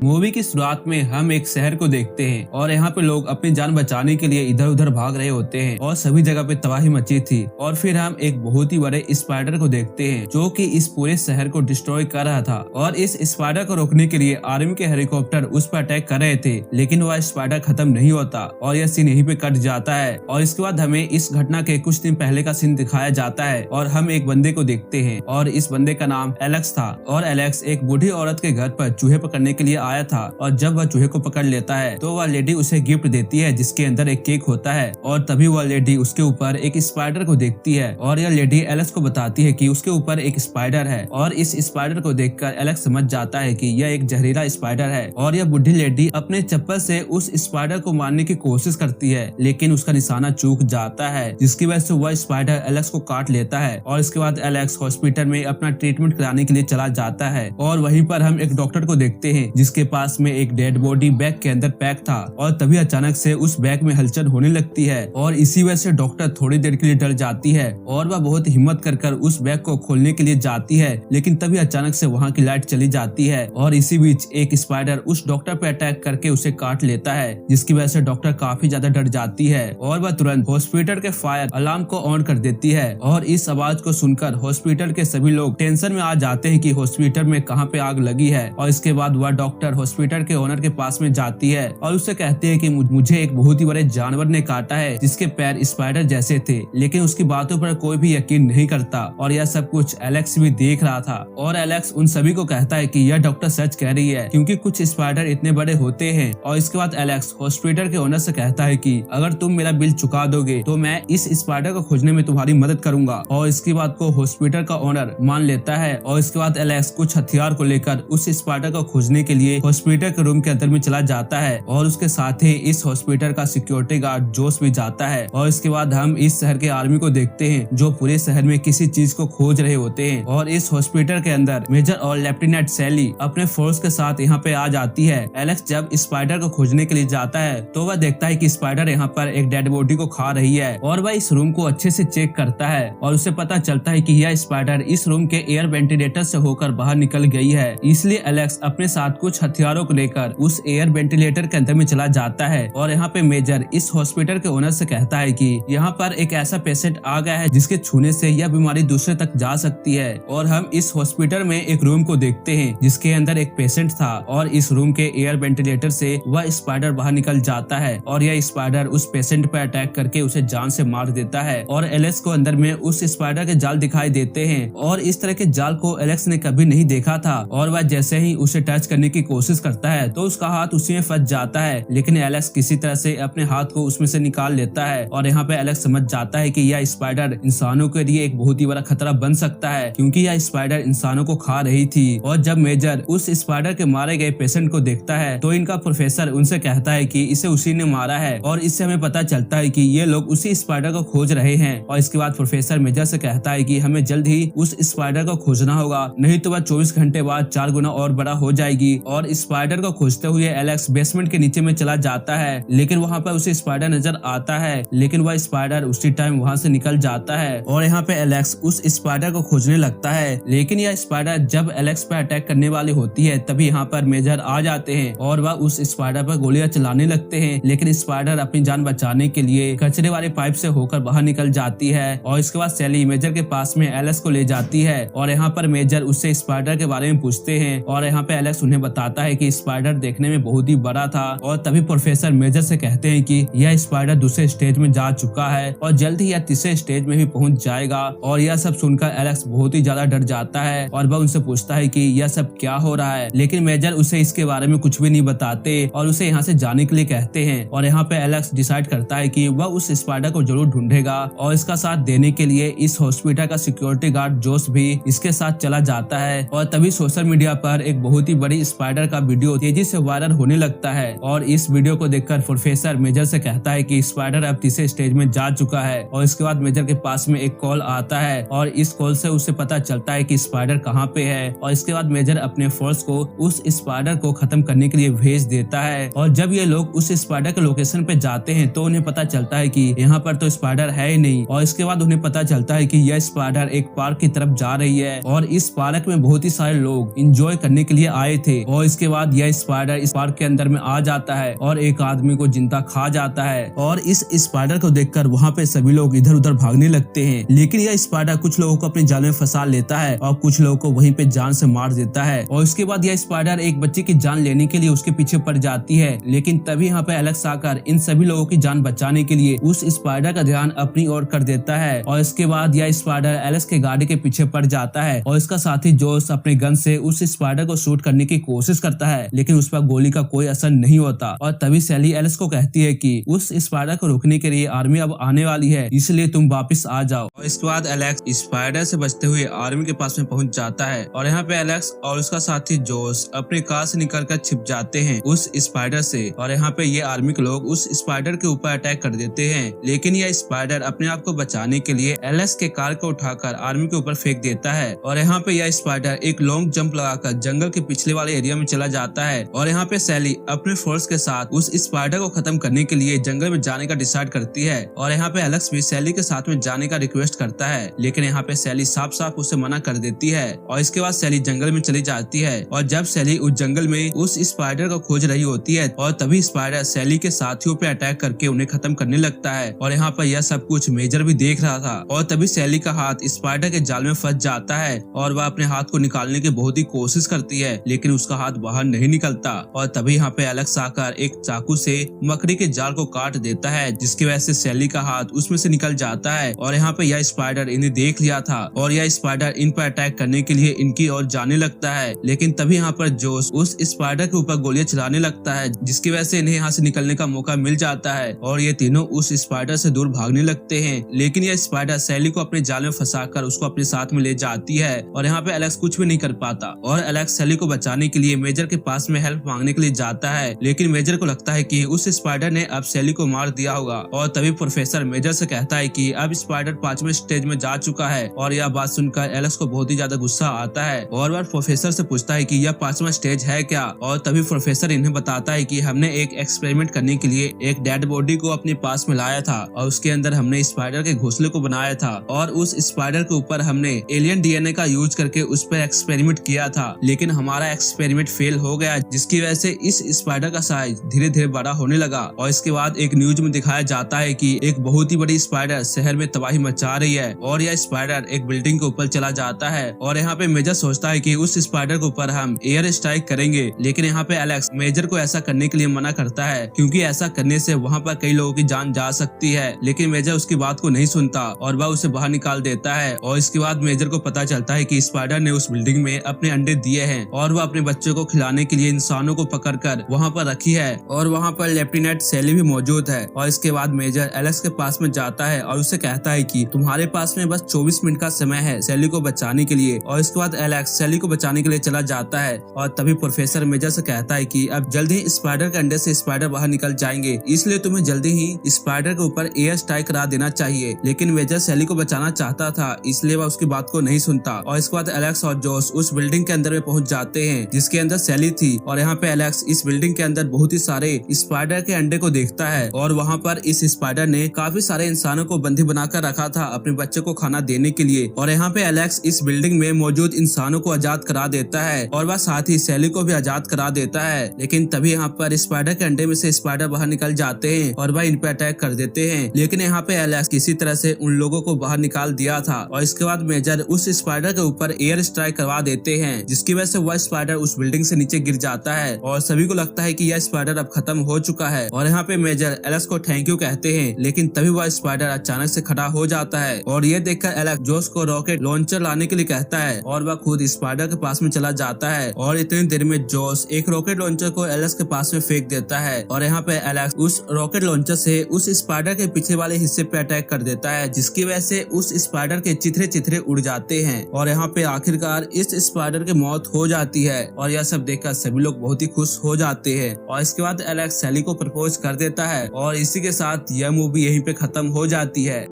Movie की शुरुआत में हम एक शहर को देखते हैं और यहाँ पे लोग अपनी जान बचाने के लिए इधर उधर भाग रहे होते हैं और सभी जगह पे तबाही मची थी। और फिर हम एक बहुत ही बड़े स्पाइडर को देखते हैं जो कि इस पूरे शहर को डिस्ट्रॉय कर रहा था और इस स्पाइडर को रोकने के लिए आर्मी के हेलीकॉप्टर उस पर अटैक कर रहे थे, लेकिन वह स्पाइडर खत्म नहीं होता और यह सीन यहीं पे कट जाता है। और इसके बाद हमें इस घटना के कुछ दिन पहले का सीन दिखाया जाता है और हम एक बंदे को देखते हैं और इस बंदे का नाम एलेक्स था। और एलेक्स एक बूढ़ी औरत के घर पर चूहे पकड़ने के लिए आया था और जब वह चूहे को पकड़ लेता है तो वह लेडी उसे गिफ्ट देती है जिसके अंदर एक केक होता है। और तभी वह लेडी उसके ऊपर एक स्पाइडर को देखती है और यह लेडी एलेक्स को बताती है कि उसके ऊपर एक स्पाइडर है। और इस स्पाइडर को देखकर एलेक्स समझ जाता है कि यह एक जहरीला स्पाइडर है। और यह बुढ़ी लेडी अपने चप्पल से उस स्पाइडर को मारने की कोशिश करती है, लेकिन उसका निशाना चूक जाता है जिसकी वजह से वह स्पाइडर एलेक्स को काट लेता है। और इसके बाद एलेक्स हॉस्पिटल में अपना ट्रीटमेंट कराने के लिए चला जाता है और वहीं पर हम एक डॉक्टर को देखते हैं जिसके पास में एक डेड बॉडी बैग के अंदर पैक था। और तभी अचानक से उस बैग में हलचल होने लगती है और इसी वजह से डॉक्टर थोड़ी देर के लिए डर जाती है और वह बहुत हिम्मत कर उस बैग को खोलने के लिए जाती है, लेकिन तभी अचानक से वहाँ की लाइट चली जाती है और इसी बीच एक स्पाइडर उस डॉक्टर पे अटैक करके उसे काट लेता है, जिसकी वजह से डॉक्टर काफी ज्यादा डर जाती है और वह तुरंत हॉस्पिटल के फायर अलार्म को ऑन कर देती है। और इस आवाज को सुनकर हॉस्पिटल के सभी लोग टेंशन में आ जाते हैं कि हॉस्पिटल में कहाँ पे आग लगी है। और इसके बाद वह डॉक्टर हॉस्पिटल के ओनर के पास में जाती है और उससे कहती है कि मुझे एक बहुत ही बड़े जानवर ने काटा है जिसके पैर स्पाइडर जैसे थे, लेकिन उसकी बातों पर कोई भी यकीन नहीं करता। और यह सब कुछ एलेक्स भी देख रहा था और एलेक्स उन सभी को कहता है कि यह डॉक्टर सच कह रही है क्योंकि कुछ स्पाइडर इतने बड़े होते हैं। और इसके बाद एलेक्स हॉस्पिटल के ओनर से कहता है कि अगर तुम मेरा बिल चुका दोगे तो मैं इस स्पाइडर को खोजने में तुम्हारी मदद करूंगा। और इसकी बात को हॉस्पिटल का ओनर मान लेता है और इसके बाद एलेक्स कुछ हथियार को लेकर उस स्पाइडर को खोजने के लिए हॉस्पिटल के रूम के अंदर में चला जाता है और उसके साथ ही इस हॉस्पिटल का सिक्योरिटी गार्ड जोश भी जाता है। और इसके बाद हम इस शहर के आर्मी को देखते हैं जो पूरे शहर में किसी चीज को खोज रहे होते हैं। और इस हॉस्पिटल के अंदर मेजर और लेफ्टिनेंट सैली अपने फोर्स के साथ यहाँ पे आ जाती है। एलेक्स जब स्पाइडर को खोजने के लिए जाता है तो वह देखता है कि स्पाइडर यहाँ पर एक डेड बॉडी को खा रही है और वह इस रूम को अच्छे से चेक करता है और उसे पता चलता है कि यह स्पाइडर इस रूम के एयर वेंटिलेटर से होकर बाहर निकल गई है। इसलिए एलेक्स अपने साथ कुछ हथियारों को लेकर उस एयर वेंटिलेटर के अंदर में चला जाता है। और यहाँ पे मेजर इस हॉस्पिटल के ओनर से कहता है कि यहाँ पर एक ऐसा पेशेंट आ गया है जिसके छूने से यह बीमारी दूसरे तक जा सकती है। और हम इस हॉस्पिटल में एक रूम को देखते हैं जिसके अंदर एक पेशेंट था और इस रूम के एयर वेंटिलेटर से वह स्पाइडर बाहर निकल जाता है और यह स्पाइडर उस पेशेंट पर अटैक करके उसे जान से मार देता है। और एलेक्स को अंदर में उस स्पाइडर के जाल दिखाई देते हैं और इस तरह के जाल को एलेक्स ने कभी नहीं देखा था। और वह जैसे ही उसे टच करने की कोशिश करता है तो उसका हाथ उसी में फंस जाता है, लेकिन एलेक्स किसी तरह से अपने हाथ को उसमें से निकाल लेता है। और यहाँ पे एलेक्स समझ जाता है कि यह स्पाइडर इंसानों के लिए एक बहुत ही बड़ा खतरा बन सकता है क्योंकि यह स्पाइडर इंसानों को खा रही थी। और जब मेजर उस स्पाइडर के मारे गए पेशेंट को देखता है तो इनका प्रोफेसर उनसे कहता है कि इसे उसी ने मारा है और इससे हमें पता चलता है कि ये लोग उसी स्पाइडर को खोज रहे हैं। और इसके बाद प्रोफेसर मेजर से कहता है कि हमें जल्द ही उस स्पाइडर को खोजना होगा, नहीं तो वह 24 घंटे बाद 4 गुना और बड़ा हो जाएगी। और स्पाइडर को खोजते हुए एलेक्स बेसमेंट के नीचे में चला जाता है, लेकिन वहाँ पर उसे स्पाइडर नजर आता है, लेकिन वह स्पाइडर उसी टाइम वहाँ से निकल जाता है। और यहाँ पे एलेक्स उस स्पाइडर को खोजने लगता है, लेकिन यह स्पाइडर जब एलेक्स पर अटैक करने वाली होती है तभी यहाँ पर मेजर आ जाते हैं और वह उस स्पाइडर पर गोलियां चलाने लगते हैं, लेकिन स्पाइडर अपनी जान बचाने के लिए कचरे वाले पाइप से होकर बाहर निकल जाती है। और इसके बाद सैली मेजर के पास में एलेक्स को ले जाती है और यहाँ पर मेजर उससे स्पाइडर के बारे में पूछते हैं और यहाँ पे एलेक्स उन्हें बताता है कि स्पाइडर देखने में बहुत ही बड़ा था। और तभी प्रोफेसर मेजर से कहते हैं कि यह स्पाइडर दूसरे स्टेज में जा चुका है और जल्द ही यह तीसरे स्टेज में भी पहुंच जाएगा। और यह सब सुनकर एलेक्स बहुत ही ज्यादा डर जाता है और वह उनसे पूछता है कि यह सब क्या हो रहा है, लेकिन मेजर उसे इसके बारे में कुछ भी नहीं बताते और उसे यहाँ से जाने के लिए कहते हैं। और यहाँ पे एलेक्स डिसाइड करता है कि वह उस स्पाइडर को जरूर ढूंढेगा और इसका साथ देने के लिए इस हॉस्पिटल का सिक्योरिटी गार्ड जोश भी इसके साथ चला जाता है। और तभी सोशल मीडिया पर एक बहुत ही बड़ी स्पाइडर का वीडियो तेजी से वायरल होने लगता है और इस वीडियो को देखकर प्रोफेसर मेजर से कहता है कि स्पाइडर अब तीसरे स्टेज में जा चुका है। और इसके बाद मेजर के पास में एक कॉल आता है और इस कॉल से उसे पता चलता है कि स्पाइडर कहाँ पे है। और इसके बाद मेजर अपने फोर्स को उस स्पाइडर को खत्म करने के लिए भेज देता है। और जब ये लोग उस स्पाइडर के लोकेशन पे जाते हैं तो उन्हें पता चलता है कि यहाँ पर तो स्पाइडर है ही नहीं। और इसके बाद उन्हें पता चलता है कि यह स्पाइडर एक पार्क की तरफ जा रही है और इस पार्क में बहुत ही सारे लोग एंजॉय करने के लिए आए थे। और इसके बाद यह स्पाइडर इस पार्क के अंदर में आ जाता है और एक आदमी को जिंदा खा जाता है। और इस स्पाइडर को देखकर वहाँ पे सभी लोग इधर उधर भागने लगते हैं, लेकिन यह स्पाइडर कुछ लोगों को अपने जाल में फंसा लेता है और कुछ लोगों को वहीं पे जान से मार देता है। और इसके बाद यह स्पाइडर एक बच्चे की जान लेने के लिए उसके पीछे पड़ जाती है, लेकिन तभी यहाँ पे एलेक्स आकर इन सभी लोगों की जान बचाने के लिए उस स्पाइडर का ध्यान अपनी ओर कर देता है। और इसके बाद यह स्पाइडर एलेक्स के गाड़ी के पीछे पड़ जाता है और इसका साथी जोश अपने गन से उस स्पाइडर को शूट करने की कोशिश करता है, लेकिन उस पर गोली का कोई असर नहीं होता। और तभी सैली एलेक्स को कहती है कि उस स्पाइडर को रोकने के लिए आर्मी अब आने वाली है, इसलिए तुम वापस आ जाओ। और इसके बाद एलेक्स स्पाइडर से बचते हुए आर्मी के पास में पहुंच जाता है और यहाँ पे एलेक्स और उसका साथी जोश अपनी कार से निकलकर छिप जाते हैं उस स्पाइडर से। और यहाँ पे ये आर्मी के लोग उस स्पाइडर के ऊपर अटैक कर देते हैं, लेकिन यह स्पाइडर अपने आप को बचाने के लिए एलेक्स के कार को उठाकर आर्मी के ऊपर फेंक देता है। और यहाँ पे यह स्पाइडर एक लॉन्ग जंप लगाकर जंगल के पिछले वाले एरिया में चला जाता है। और यहाँ पे सैली अपने फोर्स के साथ उस स्पाइडर को खत्म करने के लिए जंगल में जाने का डिसाइड करती है। और यहाँ पे एलेक्स भी सैली के साथ में जाने का रिक्वेस्ट करता है, लेकिन यहाँ पे सैली साफ साफ उसे मना कर देती है। और इसके बाद सैली जंगल में चली जाती है और जब सैली उस जंगल में उस स्पाइडर को खोज रही होती है और तभी स्पाइडर सैली के साथियों पे अटैक करके उन्हें खत्म करने लगता है। और यहाँ पर यह सब कुछ मेजर भी देख रहा था और तभी सैली का हाथ स्पाइडर के जाल में फंस जाता है और वह अपने हाथ को निकालने की बहुत ही कोशिश करती है, लेकिन उसका हाथ बाहर नहीं निकलता। और तभी यहाँ पे एलेक्स आकर एक चाकू से मकड़ी के जाल को काट देता है, जिसकी वजह से सैली का हाथ उसमें से निकल जाता है। और यहाँ पे यह स्पाइडर इन्हें देख लिया था और यह स्पाइडर इन पर अटैक करने के लिए इनकी ओर जाने लगता है, लेकिन तभी यहाँ पर जोश उस स्पाइडर के ऊपर गोलियां चलाने लगता है, जिसकी वजह से इन्हें यहाँ से निकलने का मौका मिल जाता है और ये तीनों उस स्पाइडर से दूर भागने लगते हैं। लेकिन यह स्पाइडर सैली को अपने जाल में फंसाकर उसको अपने साथ में ले जाती है और यहाँ पे एलेक्स कुछ भी नहीं कर पाता। और एलेक्स सैली को बचाने के लिए मेजर के पास में हेल्प मांगने के लिए जाता है, लेकिन मेजर को लगता है कि उस स्पाइडर ने अब सैली को मार दिया होगा। और तभी प्रोफेसर मेजर से कहता है कि अब स्पाइडर 5वें स्टेज में जा चुका है। और यह बात सुनकर एलेक्स को बहुत ही ज्यादा गुस्सा आता है और वह प्रोफेसर से पूछता है कि यह 5वां स्टेज है क्या। और तभी प्रोफेसर इन्हें बताता है कि हमने एक एक्सपेरिमेंट करने के लिए एक डेड बॉडी को अपने पास में लाया था और उसके अंदर हमने स्पाइडर के घोंसले को बनाया था और उस स्पाइडर के ऊपर हमने एलियन डीएनए का यूज करके उस पर एक्सपेरिमेंट किया था, लेकिन हमारा एक्सपेरिमेंट फेल हो गया, जिसकी वजह से इस स्पाइडर का साइज धीरे धीरे बड़ा होने लगा। और इसके बाद एक न्यूज में दिखाया जाता है कि एक बहुत ही बड़ी स्पाइडर शहर में तबाही मचा रही है और यह स्पाइडर एक बिल्डिंग के ऊपर चला जाता है। और यहाँ पे मेजर सोचता है कि उस स्पाइडर के ऊपर हम एयर स्ट्राइक करेंगे, लेकिन यहाँ पे एलेक्स मेजर को ऐसा करने के लिए मना करता है, क्योंकि ऐसा करने से वहाँ पर कई लोगों की जान जा सकती है। लेकिन मेजर उसकी बात को नहीं सुनता और वह उसे बाहर निकाल देता है। और इसके बाद मेजर को पता चलता है कि स्पाइडर ने उस बिल्डिंग में अपने अंडे दिए हैं और वह अपने बच्चों को खिलाने के लिए इंसानों को पकड़कर वहाँ पर रखी है और वहाँ पर लेफ्टिनेंट सैली भी मौजूद है। और इसके बाद मेजर एलेक्स के पास में जाता है और उसे कहता है कि तुम्हारे पास में बस 24 मिनट का समय है सैली को बचाने के लिए। और इसके बाद एलेक्स सैली को बचाने के लिए चला जाता है और तभी प्रोफेसर मेजर से कहता है कि अब जल्दी ही स्पाइडर के अंडे से स्पाइडर बाहर निकल जाएंगे, इसलिए तुम्हें जल्दी ही स्पाइडर के ऊपर एयर स्ट्राइक करा देना चाहिए। लेकिन मेजर सैली को बचाना चाहता था, इसलिए वह उसकी बात को नहीं सुनता। और इसके बाद एलेक्स और जोश उस बिल्डिंग के अंदर में पहुंच जाते हैं जिसके अंदर सैली थी। और यहाँ पे एलेक्स इस बिल्डिंग के अंदर बहुत ही सारे स्पाइडर के अंडे को देखता है और वहाँ पर इस स्पाइडर ने काफी सारे इंसानों को बंदी बनाकर रखा था अपने बच्चे को खाना देने के लिए। और यहाँ पे एलेक्स इस बिल्डिंग में मौजूद इंसानों को आजाद करा देता है और वह साथ ही सैली को भी आजाद करा देता है। लेकिन तभी यहाँ पर स्पाइडर के अंडे में से स्पाइडर बाहर निकल जाते हैं और वह इन पे अटैक कर देते हैं। लेकिन यहाँ पे एलेक्स किसी तरह से उन लोगों को बाहर निकाल दिया था। और इसके बाद मेजर उस स्पाइडर के ऊपर एयर स्ट्राइक करवा देते हैं, जिसकी वजह से वह स्पाइडर उस बिल्डिंग से नीचे गिर जाता है और सभी को लगता है कि यह स्पाइडर अब खत्म हो चुका है। और यहाँ पे मेजर एलेक्स को थैंक यू कहते हैं, लेकिन तभी वह स्पाइडर अचानक से खड़ा हो जाता है और ये देखकर एलेक्स जोश को रॉकेट लॉन्चर लाने के लिए कहता है और वह खुद स्पाइडर के पास में चला जाता है। और इतनी देर में जोश एक रॉकेट लॉन्चर को एलेक्स के पास में फेंक देता है और यहाँ पे एलेक्स उस रॉकेट लॉन्चर से उस स्पाइडर के पीछे वाले हिस्से पे अटैक कर देता है, जिसकी वजह से उस स्पाइडर के चिथरे चिथरे उड़ जाते हैं। और यहाँ पे आखिरकार इस स्पाइडर की मौत हो जाती है और यह सब देखकर सभी लोग बहुत ही खुश हो जाते हैं। और इसके बाद एलेक्स सैली को प्रपोज कर देता है और इसी के साथ यह मूवी यहीं पे खत्म हो जाती है।